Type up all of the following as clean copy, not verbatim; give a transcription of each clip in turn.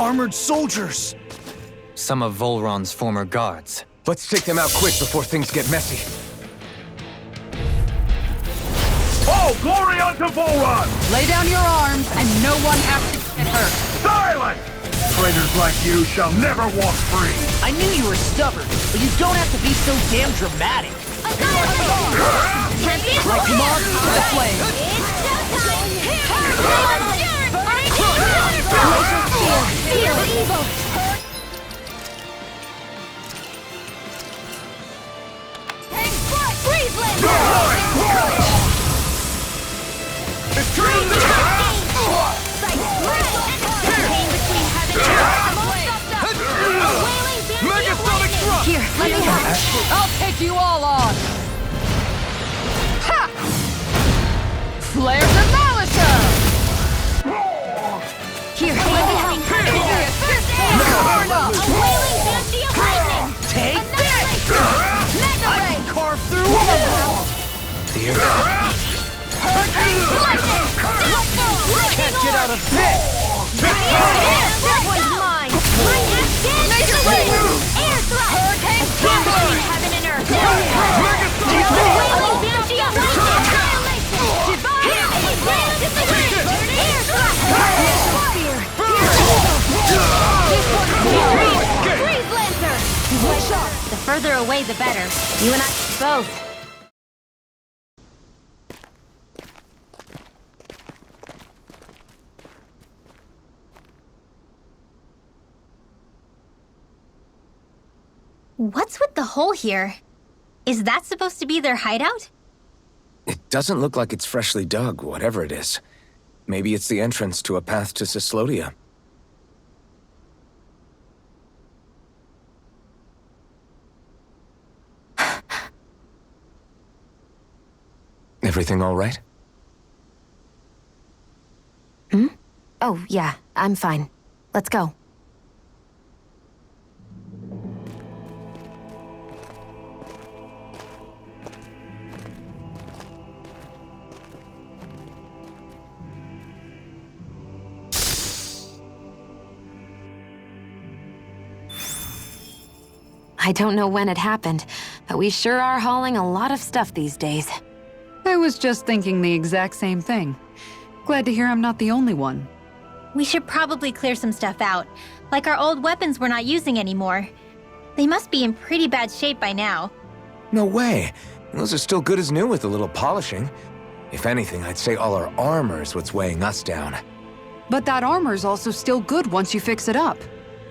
armored soldiers! Some of Volron's former guards. Let's take them out quick before things get messy. Oh, glory unto Volron! Lay down your arms, and no one has to get hurt. Silence! Traitors like you shall never walk free! I knew you were stubborn, but you don't have to be so damn dramatic. Like moths to the flame. Feel evil! Hang foot! Freeze land! It's true! Here, let me have it. I'll take you all on. Ha! Flares of Malisher! Here, let me have it. Take this! I can carve through walls! Can't get out of this! That one's mine! My action! Air thrust! Hurricane between heaven and earth! Wailing Banshee of Annihilation! Divine Disintegration! Air thrust! Freeze Lancer! The further away, the better. You and I both. What's with the hole here? Is that supposed to be their hideout? It doesn't look like it's freshly dug, whatever it is. Maybe it's the entrance to a path to Cyslodia. Everything all right? Oh, yeah, I'm fine. Let's go. I don't know when it happened, but we sure are hauling a lot of stuff these days. I was just thinking the exact same thing. Glad to hear I'm not the only one. We should probably clear some stuff out, like our old weapons we're not using anymore. They must be in pretty bad shape by now. No way. Those are still good as new with a little polishing. If anything, I'd say all our armor's what's weighing us down. But that armor's also still good once you fix it up.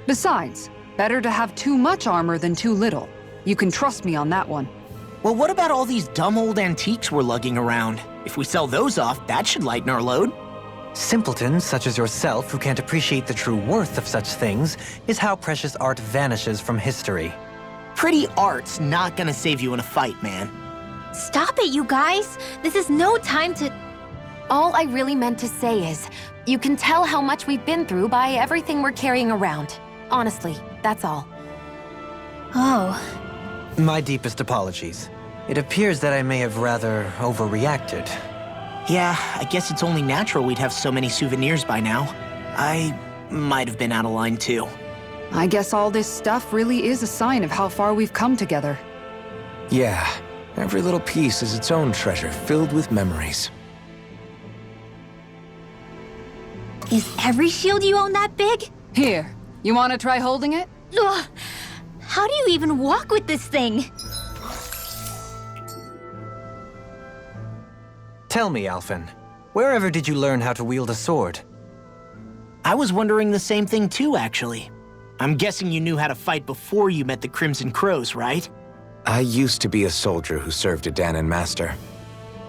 Besides, better to have too much armor than too little. You can trust me on that one. Well, what about all these dumb old antiques we're lugging around? If we sell those off, that should lighten our load. Simpletons such as yourself who can't appreciate the true worth of such things is how precious art vanishes from history. Pretty art's not gonna save you in a fight, man. Stop it, you guys! This is no time to... All I really meant to say is, you can tell how much we've been through by everything we're carrying around. Honestly, that's all. Oh. My deepest apologies. It appears that I may have rather overreacted. Yeah, I guess it's only natural we'd have so many souvenirs by now. I might have been out of line too. I guess all this stuff really is a sign of how far we've come together. Yeah, every little piece is its own treasure filled with memories. Is every shield you own that big? Here, you want to try holding it? Ugh. How do you even walk with this thing? Tell me, Alphen, wherever did you learn how to wield a sword? I was wondering the same thing too, actually. I'm guessing you knew how to fight before you met the Crimson Crows, right? I used to be a soldier who served a Danon master.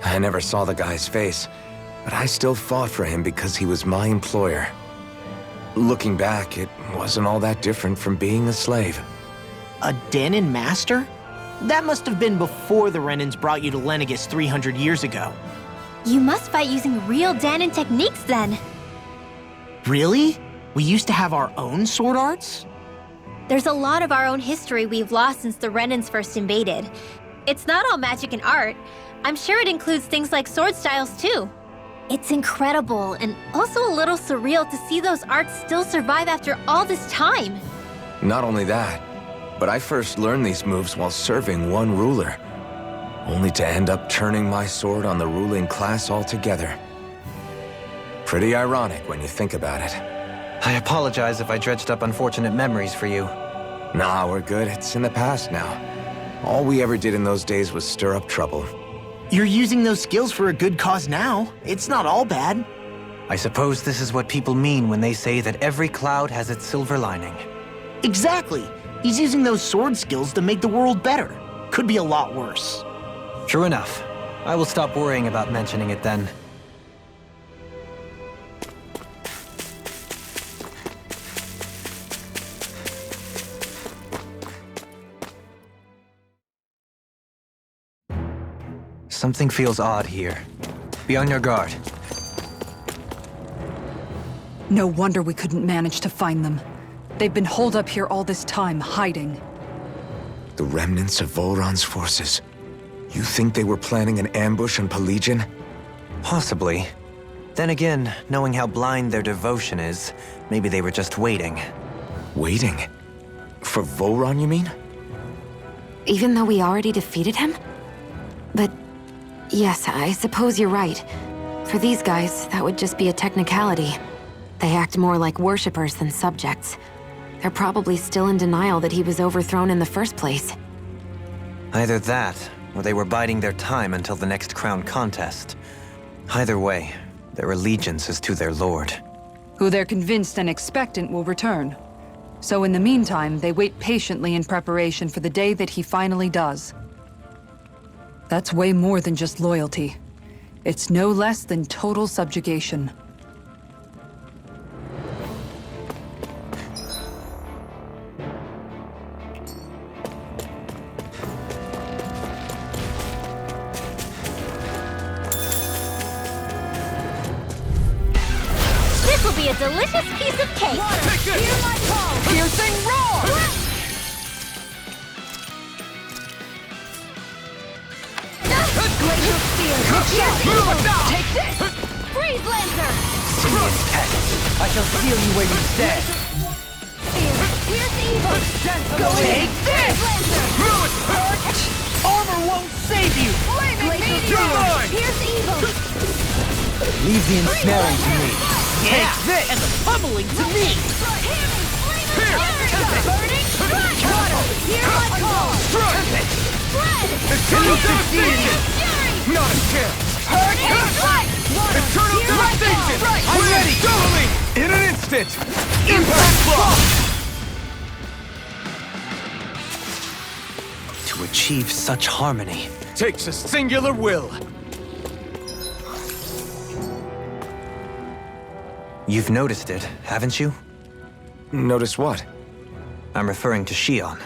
I never saw the guy's face, but I still fought for him because he was my employer. Looking back, it wasn't all that different from being a slave. A Danon master? That must have been before the Renans brought you to Lenegis 300 years ago. You must fight using real Danon techniques then. Really? We used to have our own sword arts? There's a lot of our own history we've lost since the Renans first invaded. It's not all magic and art. I'm sure it includes things like sword styles too. It's incredible and also a little surreal to see those arts still survive after all this time. Not only that, but I first learned these moves while serving one ruler, only to end up turning my sword on the ruling class altogether. Pretty ironic when you think about it. I apologize if I dredged up unfortunate memories for you. Nah, we're good. It's in the past now. All we ever did in those days was stir up trouble. You're using those skills for a good cause now. It's not all bad. I suppose this is what people mean when they say that every cloud has its silver lining. Exactly. He's using those sword skills to make the world better. Could be a lot worse. True enough. I will stop worrying about mentioning it then. Something feels odd here. Be on your guard. No wonder we couldn't manage to find them. They've been holed up here all this time, hiding. The remnants of Volron's forces. You think they were planning an ambush on Pelegion? Possibly. Then again, knowing how blind their devotion is, maybe they were just waiting. Waiting? For Volron, you mean? Even though we already defeated him? But yes, I suppose you're right. For these guys, that would just be a technicality. They act more like worshippers than subjects. They're probably still in denial that he was overthrown in the first place. Either that, or they were biding their time until the next crown contest. Either way, their allegiance is to their lord. Who they're convinced and expectant will return. So in the meantime, they wait patiently in preparation for the day that he finally does. That's way more than just loyalty. It's no less than total subjugation. This will be a delicious piece of cake. Hear my call! Piercing roar! Glacial spear! Take this! Freeze Lancer! Simian test. I shall seal you where you stand. Pierce evil! Take this! Armor won't save you! Glacial You're spear! mine! Pierce evil! Leave the ensnaring to me. Take this! And the pummeling to me! Burning strike! Hear my call! Spread! Eternal devastation! Not a chance! Hurricane strike! Eternal Hear my devastation! call! I'm ready! Dueling! In an instant! Impact block! To achieve such harmony. Takes a singular will. You've noticed it, haven't you? Notice what? I'm referring to Shion.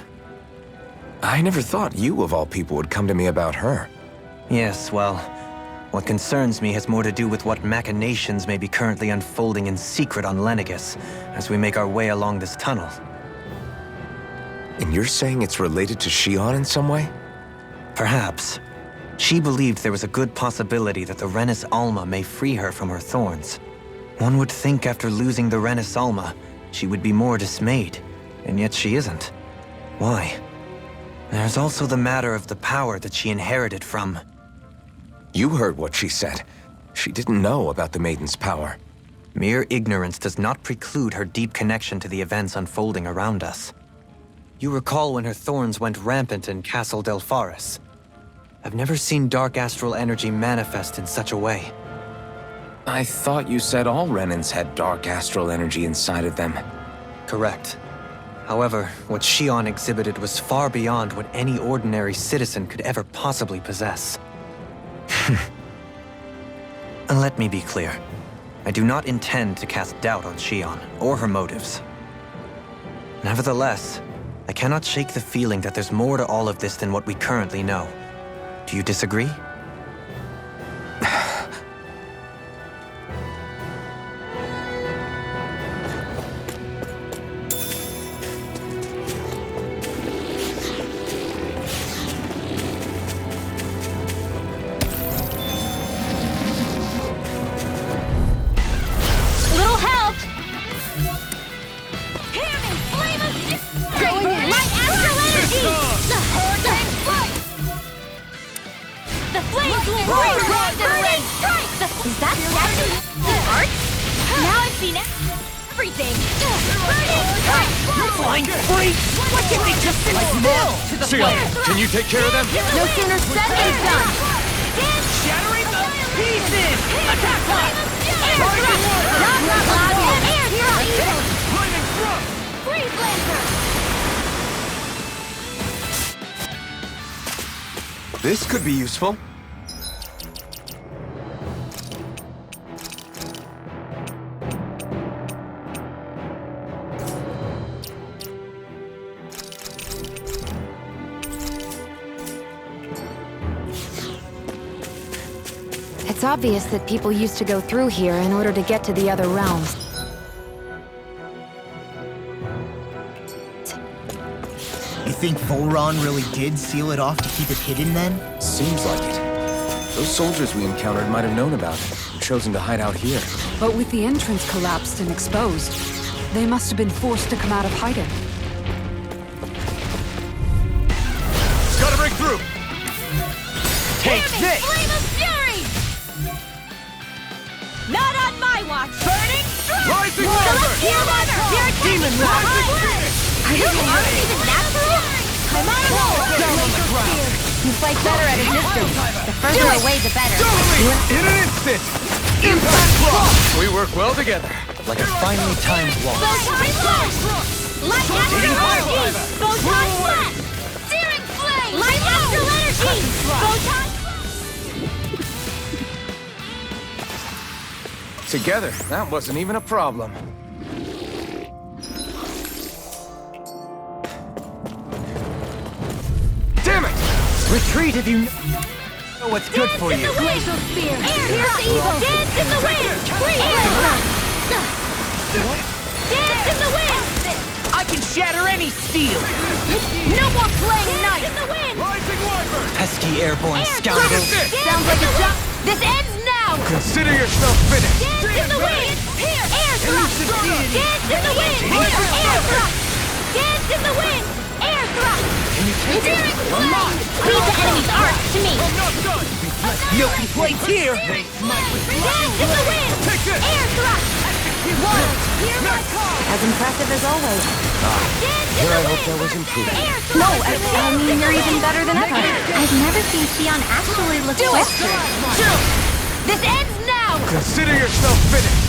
I never thought you, of all people, would come to me about her. Yes, well, what concerns me has more to do with what machinations may be currently unfolding in secret on Lenegis as we make our way along this tunnel. And you're saying it's related to Shion in some way? Perhaps. She believed there was a good possibility that the Renis Alma may free her from her thorns. One would think after losing the Renis Alma, she would be more dismayed, and yet she isn't. Why? There's also the matter of the power that she inherited from... You heard what she said. She didn't know about the Maiden's power. Mere ignorance does not preclude her deep connection to the events unfolding around us. You recall when her thorns went rampant in Castle Delpharis. I've never seen dark astral energy manifest in such a way. I thought you said all Renans had dark astral energy inside of them. Correct. However, what Shion exhibited was far beyond what any ordinary citizen could ever possibly possess. And let me be clear. I do not intend to cast doubt on Shion, or her motives. Nevertheless, I cannot shake the feeling that there's more to all of this than what we currently know. Do you disagree? see now? Everything! Burn it! You flying freak! Why can't they just sit still? To the fire! Can you take care of them? No sooner said than done! Shattering the pieces! Attack one! Air thrust! Air thrust! Lightning thrust! Freeze Lancer! This could be useful. It's obvious that people used to go through here in order to get to the other realms. You think Volron really did seal it off to keep it hidden then? Seems like it. Those soldiers we encountered might have known about it and chosen to hide out here. But with the entrance collapsed and exposed, they must have been forced to come out of hiding. Gotta break through! Take this! Flame of Fury! Not on my watch! Burning Strike! Rising Wyvern! Your Demon Lord! Are you even natural? I'm on a roll! You fight better at a distance. The further away, the better. In an instant! Impact block! We work well together. Like a finely timed waltz. Light Astral Energy! Photon Blast! Searing Flame! Light Astral Energy! Photon Together, that wasn't even a problem. Damn it! Retreat if you know what's good for you. Glacial Spear! Pierce Evil! Dance in the Wind! Free Dance in the Wind! I can shatter any steel! No more playing nice! In the Wind! Rising Wyvern! Pesky airborne scoundrels. Sounds like a job! This ends now! Consider yourself finished! Dance in the Wind! Air Thrust! Dance in the Wind! Air Thrust! Dance in the Wind! Air Thrust! Searing Flame! Lead the enemy's arc to me! No complaints here! Dance in the Wind! Air Thrust! Hear my call! As impressive as always. Dance in Here the I hope Wind! that was improved. Air Thrust! No, I mean, you're even better than ever. I've never seen Xion actually look flustered. This ends now! Consider yourself finished!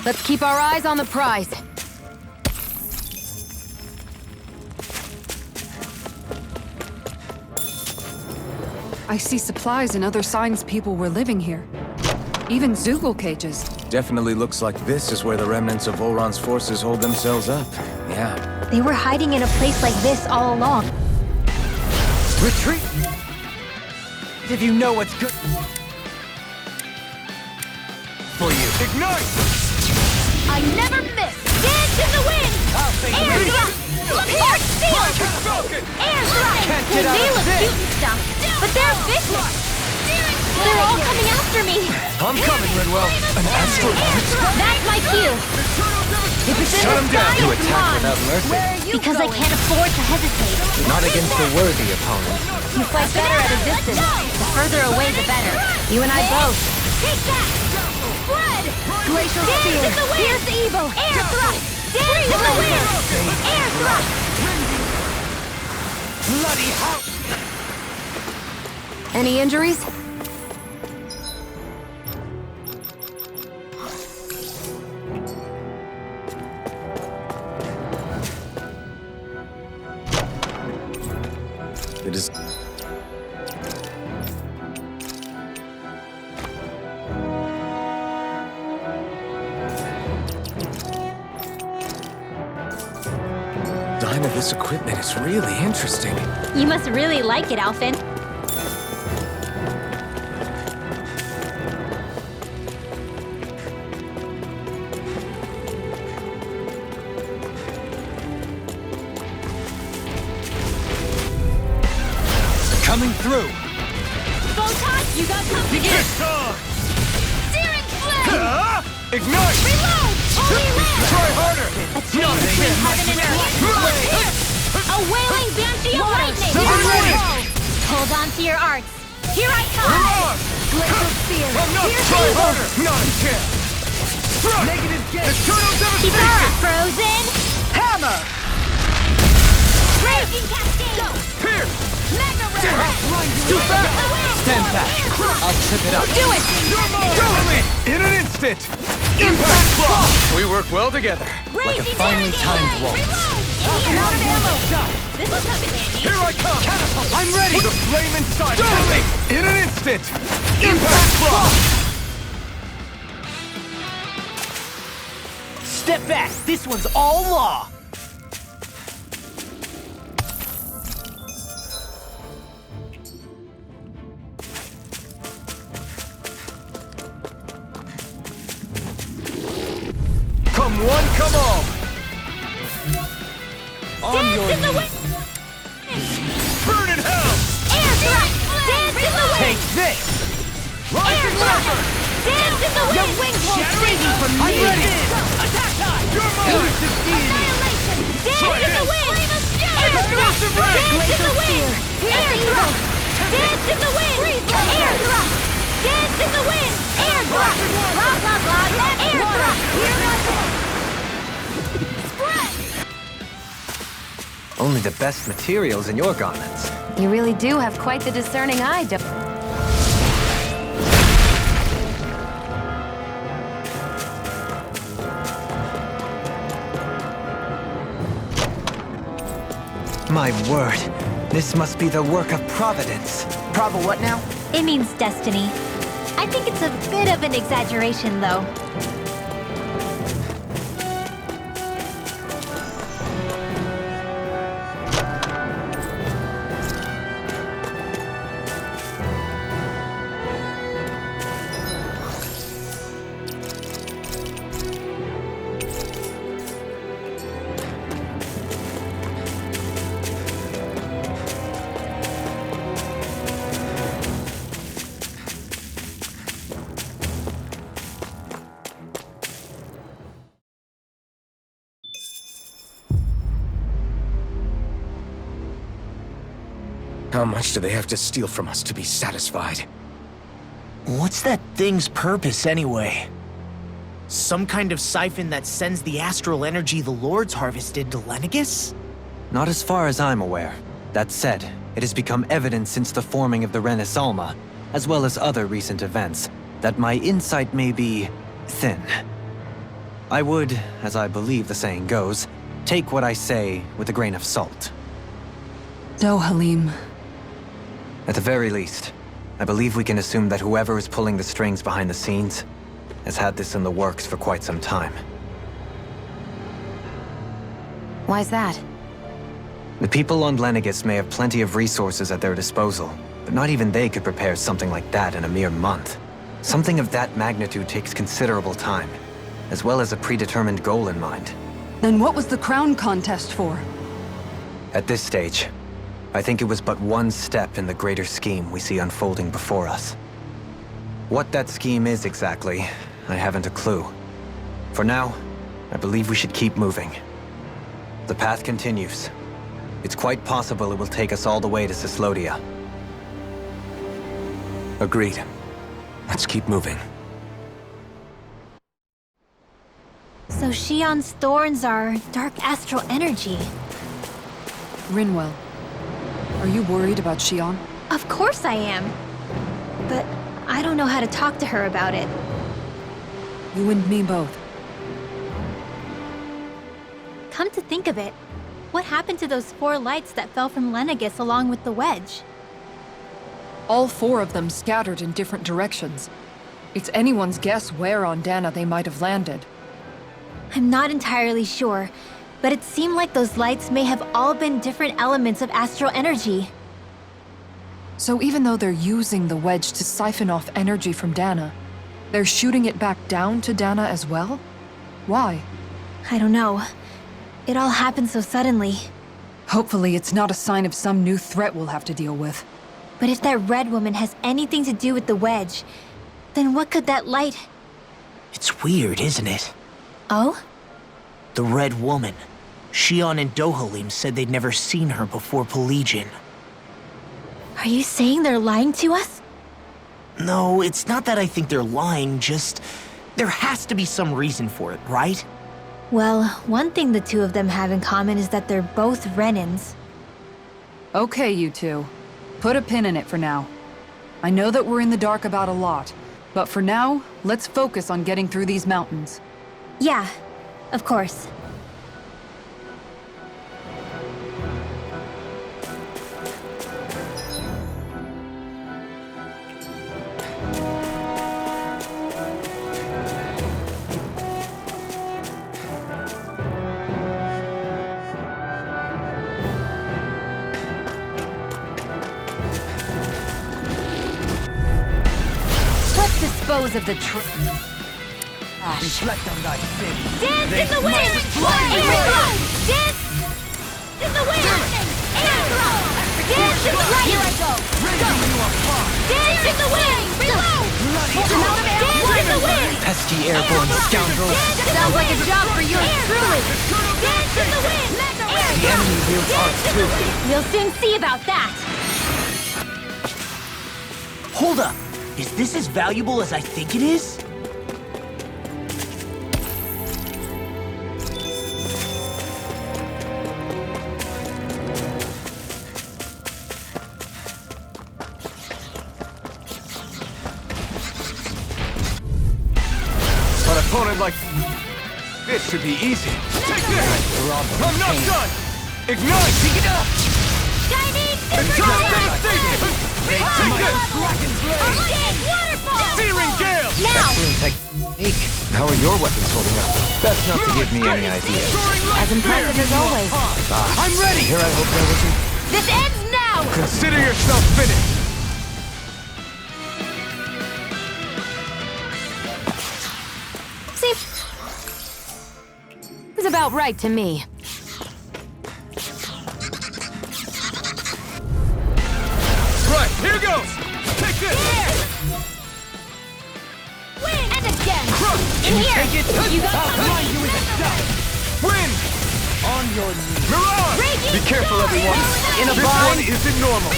Let's keep our eyes on the prize. I see supplies and other signs people were living here. Even Zoogle cages. Definitely looks like this is where the remnants of Volron's forces hold themselves up. Yeah. They were hiding in a place like this all along. Retreat if you know what's good for you. Ignite! I never miss! Dance in the Wind! Air Thrust! Pierce Steel! Air Thrust! get out They of look this. cute and stuff, but they're vicious! They're all coming after me! I'm coming, Rinwell. An astral That's my cue! If it's in Shut the 'em down. sky, You it's attack mine! without mercy. Because I can't afford to hesitate. Not against a worthy opponent. You fight better at a distance. The further away, the better. You and I both. Take that! Spread! Glacial Dance Spear. in the Wind! Pierce Evil! Air Thrust! Dance in the Wind! Air Thrust! Bloody hell! Any injuries? It is... Design of this equipment is really interesting. You must really like it, Alphen. Coming through. Photon, you got company! Searing Flame! Ignite! Reload! Holy Land! Try harder! A chain between heaven and earth! A wailing banshee of lightning! Hold on to your arts! Here I come! Glacial Spear! I'm not trying harder! Not a chance! Negative jet! The turtles have Keep her up, Frozen! Hammer! Raging Cascade! Go! Pierce! Mega Ray! Too fast! Stand back. I'll trip it up. Do it! You're mine! In an instant! Impact Claw! We work well together. Like a finely timed waltz. Not an ammo! This will come in handy. Here I come! Catapult! I'm ready! The flame inside! In an instant! Impact Claw! Step back. This one's all law. Come one, come all! Dance in the wind! Burn in hell! Air thrust! Dance in the wind! Take this. Air thrust! Dance in the wind! Your wings won't save you from me. I'm ready. Attack time. You're mine! Annihilation! Dance in the wind! Air thrust! Explosive ray! Dance in the wind! Air thrust! Dance in the wind! Air thrust! Dance in the wind! Air thrust! Blah, blah, blah! Air thrust! Hear nothing! Spread! Only the best materials in your garments. You really do have quite the discerning eye, My word, this must be the work of Providence. Prova what now? It means destiny. I think it's a bit of an exaggeration, though. How much do they have to steal from us to be satisfied? What's that thing's purpose, anyway? Some kind of siphon that sends the astral energy the Lords harvested to Lenegus? Not as far as I'm aware. That said, it has become evident since the forming of the Renis Alma, as well as other recent events, that my insight may be thin. I would, as I believe the saying goes, take what I say with a grain of salt. Dohalim. At the very least, I believe we can assume that whoever is pulling the strings behind the scenes has had this in the works for quite some time. Why's that? The people on Lenegus may have plenty of resources at their disposal, but not even they could prepare something like that in a mere month. Something of that magnitude takes considerable time, as well as a predetermined goal in mind. Then what was the crown contest for? At this stage, I think it was but one step in the greater scheme we see unfolding before us. What that scheme is exactly, I haven't a clue. For now, I believe we should keep moving. The path continues. It's quite possible it will take us all the way to Cyslodia. Agreed. Let's keep moving. So Shion's thorns are dark astral energy. Rinwell. Are you worried about Shion? Of course I am. But I don't know how to talk to her about it. You and me both. Come to think of it, what happened to those 4 lights that fell from Lenegus along with the wedge? All 4 of them scattered in different directions. It's anyone's guess where on Dana they might have landed. I'm not entirely sure, but it seemed like those lights may have all been different elements of astral energy. So even though they're using the wedge to siphon off energy from Dana, they're shooting it back down to Dana as well? Why? I don't know. It all happened so suddenly. Hopefully it's not a sign of some new threat we'll have to deal with. But if that red woman has anything to do with the wedge, then what could that light... It's weird, isn't it? Oh? The Red Woman. Shion and Dohalim said they'd never seen her before Pelegion. Are you saying they're lying to us? No, it's not that I think they're lying, just... there has to be some reason for it, right? Well, one thing the two of them have in common is that they're both Renans. Okay, you two. Put a pin in it for now. I know that we're in the dark about a lot, but for now, let's focus on getting through these mountains. Yeah, of course. Let's dispose of the Reflect on thy sin. Dance in the wind! Air throw! Dance in the wind! Air throw! Dance in the wind! Here I go! Rending you apart. Dance in the wind! Reload! Dance in the wind! Pesky airborne scoundrels! Sounds like a job for you truly! Dance in the wind! The enemy wields arts too. We'll soon see about that! Hold up! Is this as valuable as I think it is? An opponent like this should be easy. Take this! I'm not done! Ignite! Pick it up! Chinese And super drop dance! devastation! Take this! Waterfall! Searing gale! Now! Technique. How are your weapons holding up? That's not to give me any ideas. As impressive as always. I'm ready! Here I hope there wasn't... This ends now! Consider yourself finished! Seems about right to me. Right, here goes! Take this! Win! And again! Crush! In here! You got I'll blind you with a shot! Win! On your knees! Mirage! Raging Be careful, storm! everyone! In a This bind! one isn't normal!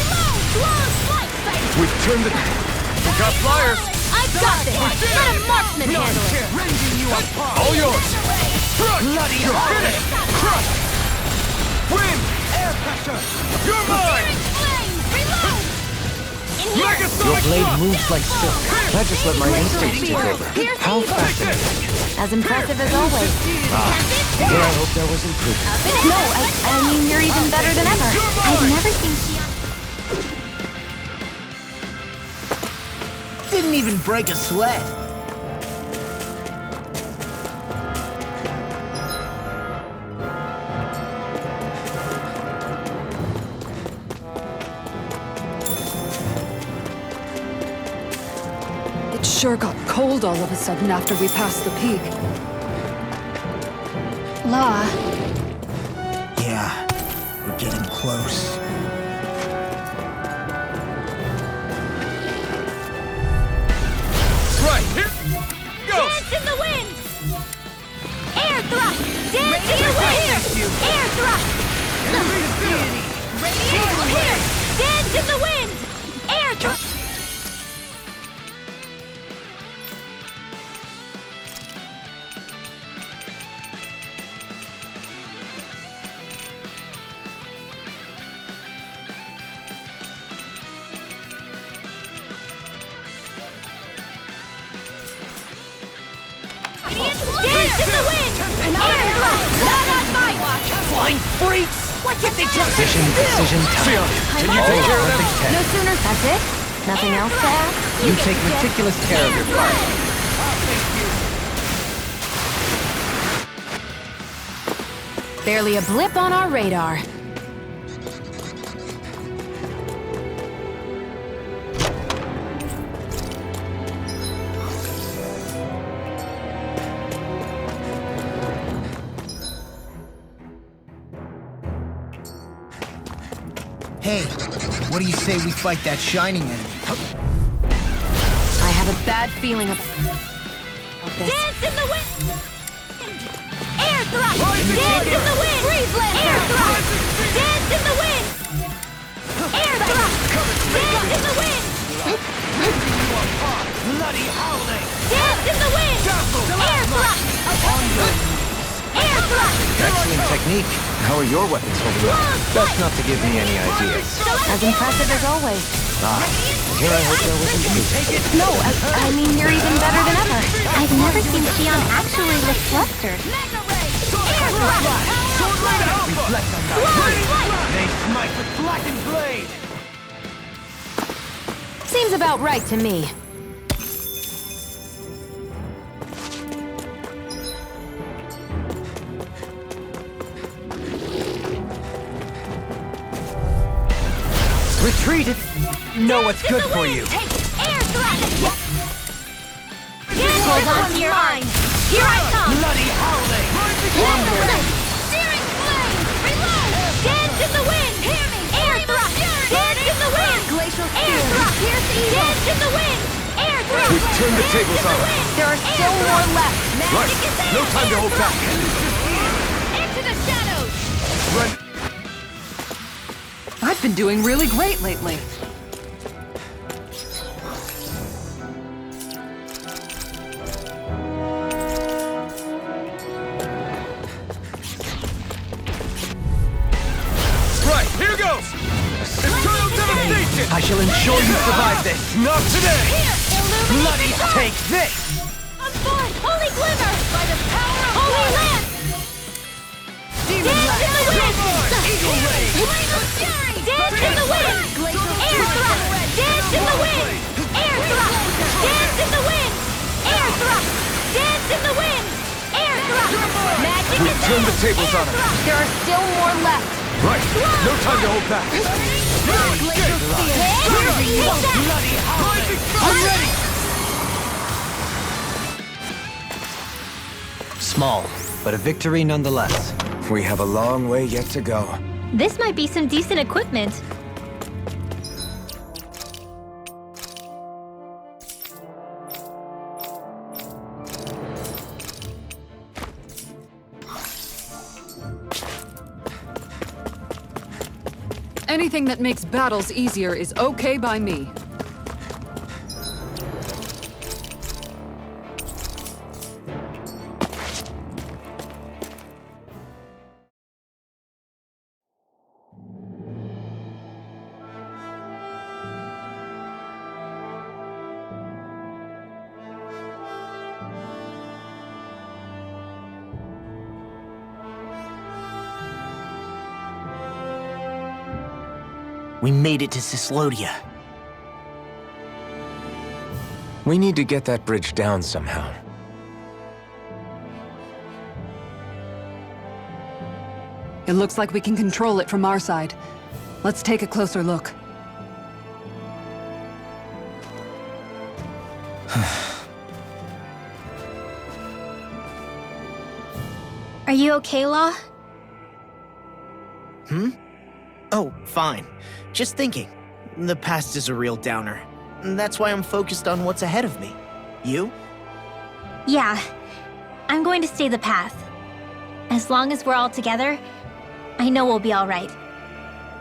Long flight sight! We've turned the... We got flyers! I've got this! Let a marksman handle it! Rending you apart! All yours! Crush! You're finished! Crush! Win! Air pressure! You're mine! Flames! Reload! In here! Your Megasonic blade thrust! moves like silk. I just let my instincts take over. How fascinating. As impressive as always. Here I hope there was improvement. No, I mean, you're even better than ever. I've never seen Didn't even break a sweat. It sure got cold all of a sudden after we passed the peak. Law. Yeah, we're getting close. Right, here goes! Dance in the wind! Air thrust! Dance in the wind! Air thrust! Here! Dance in the wind! Air thrust! Dance in the wind! Air thrust! Not on my watch! Flying freaks! What did they just Decision time. Can you take care of them? No sooner. That's it? Nothing else to add? You take meticulous care of your part. Barely a blip on our radar. Hey, what do you say we fight that shining enemy? I have a bad feeling of this. Dance in the wind! Air thrust! Dance in the wind! Freeze lancer! Air thrust! Dance in the wind! Air thrust! Dance in the wind! Bloody howling! Dance in the wind! Air thrust! Air thrust! Excellent technique. How are your weapons holding up? Best not to give me any ideas. As impressive as always. Here I hope there wasn't music. No, I mean, you're even better than ever. I've never seen Xion actually look flustered. Air thrust! Sword Rain Alpha! Reflect on that. They smite with blackened blade! Seems about right to me. Retreat it. Know what's good for you. Air thrust! Hold on to your line! Here I come! Bloody howling! Searing flame! Reload! Dance in the wind! Hear me! Air thrust! Dance in the wind! Glacial air thrust! Dance in the wind! Air thrust! We've turned the tables on them. There are still more left. Right, no time to hold back. Into the shadows! Run. I've been doing really great lately. Right, here goes! Eternal devastation! I shall ensure you survive this. Not today! Bloody take this! On board! Holy glimmer! By the power of Holy lamp! Dance in the wind! Eagle ray! Flame of fury! Dance in the wind! Air thrust! Dance in the wind! Air thrust! Dance in the wind! Air thrust! Dance in the wind! Air thrust! Magic We've turned the tables on them. There are still more left. Right, no time to hold back. Bloody howling! I'm ready! Small, but a victory nonetheless. We have a long way yet to go. This might be some decent equipment. Anything that makes battles easier is okay by me. We made it to Cyslodia. We need to get that bridge down somehow. It looks like we can control it from our side. Let's take a closer look. Are you okay, Law? Oh, fine. Just thinking. The past is a real downer. That's why I'm focused on what's ahead of me. You? Yeah. I'm going to stay the path. As long as we're all together, I know we'll be all right.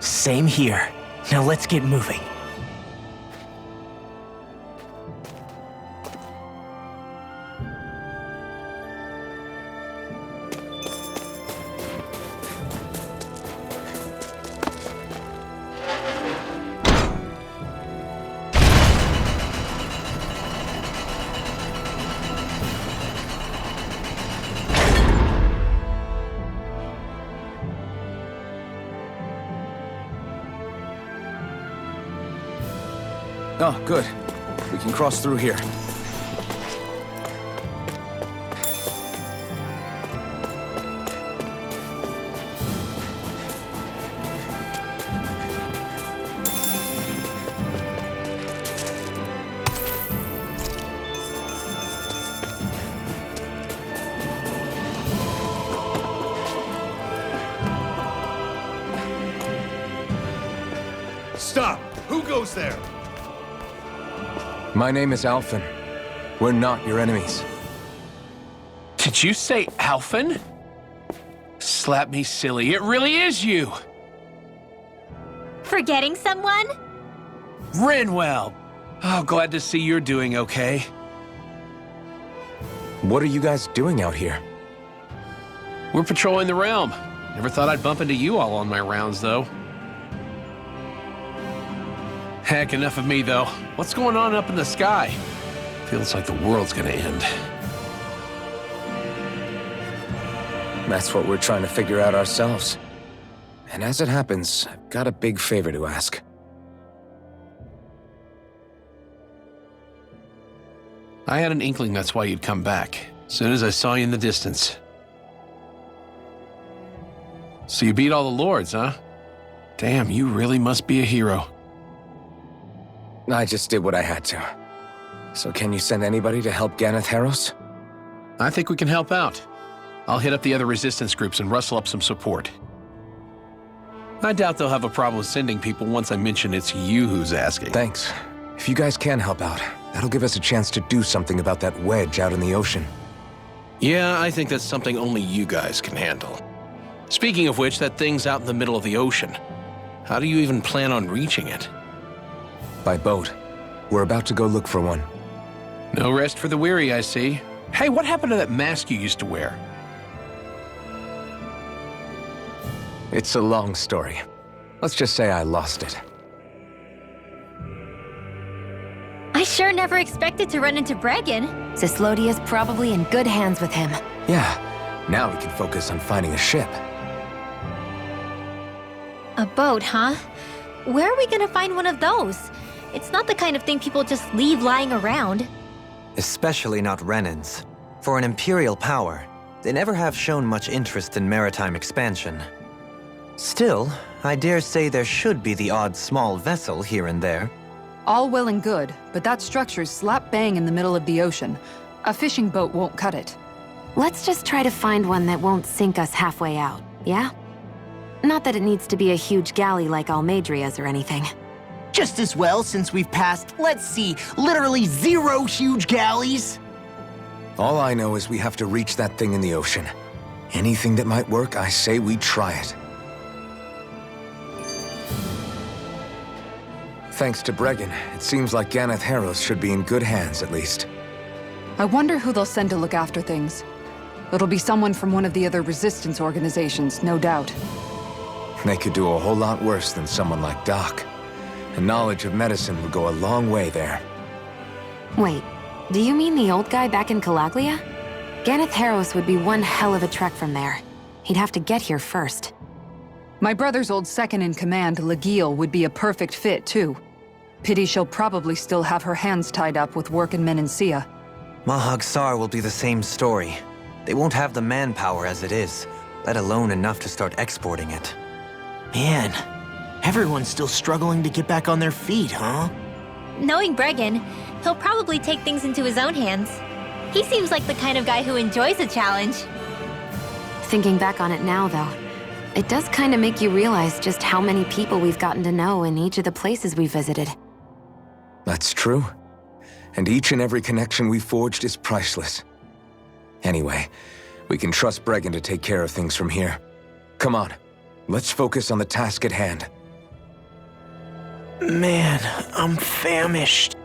Same here. Now let's get moving. Oh, good. We can cross through here. Stop! Who goes there? My name is Alphen. We're not your enemies. Did you say Alphen? Slap me silly, it really is you! Forgetting someone? Rinwell! Oh, glad to see you're doing okay. What are you guys doing out here? We're patrolling the realm. Never thought I'd bump into you all on my rounds, though. Heck, enough of me, though. What's going on up in the sky? Feels like the world's gonna end. That's what we're trying to figure out ourselves. And as it happens, I've got a big favor to ask. I had an inkling that's why you'd come back, as soon as I saw you in the distance. So you beat all the lords, huh? Damn, you really must be a hero. I just did what I had to. So can you send anybody to help Ganeth Harros? I think we can help out. I'll hit up the other resistance groups and rustle up some support. I doubt they'll have a problem sending people once I mention it's you who's asking. Thanks. If you guys can help out, that'll give us a chance to do something about that wedge out in the ocean. Yeah, I think that's something only you guys can handle. Speaking of which, that thing's out in the middle of the ocean. How do you even plan on reaching it? By boat. We're about to go look for one. No rest for the weary, I see. Hey, what happened to that mask you used to wear? It's a long story. Let's just say I lost it. I sure never expected to run into Bregan. Cyslodia's probably in good hands with him. Yeah, now we can focus on finding a ship. A boat, huh? Where are we gonna find one of those? It's not the kind of thing people just leave lying around. Especially not Renans. For an Imperial power, they never have shown much interest in maritime expansion. Still, I dare say there should be the odd small vessel here and there. All well and good, but that structure's slap bang in the middle of the ocean. A fishing boat won't cut it. Let's just try to find one that won't sink us halfway out, yeah? Not that it needs to be a huge galley like Almadria's or anything. Just as well, since we've passed, let's see, literally 0 huge galleys. All I know is we have to reach that thing in the ocean. Anything that might work, I say we try it. Thanks to Bregan, it seems like Ganeth Harros should be in good hands, at least. I wonder who they'll send to look after things. It'll be someone from one of the other resistance organizations, no doubt. They could do a whole lot worse than someone like Doc. A knowledge of medicine would go a long way there. Wait, do you mean the old guy back in Calaglia? Ganeth Harros would be one hell of a trek from there. He'd have to get here first. My brother's old second-in-command, Legil, would be a perfect fit, too. Pity she'll probably still have her hands tied up with work in Menancia. Mahag Sar will be the same story. They won't have the manpower as it is, let alone enough to start exporting it. Man, everyone's still struggling to get back on their feet, huh? Knowing Bregan, he'll probably take things into his own hands. He seems like the kind of guy who enjoys a challenge. Thinking back on it now, though, it does kind of make you realize just how many people we've gotten to know in each of the places we visited. That's true. And each and every connection we forged is priceless. Anyway, we can trust Bregan to take care of things from here. Come on, let's focus on the task at hand. Man, I'm famished.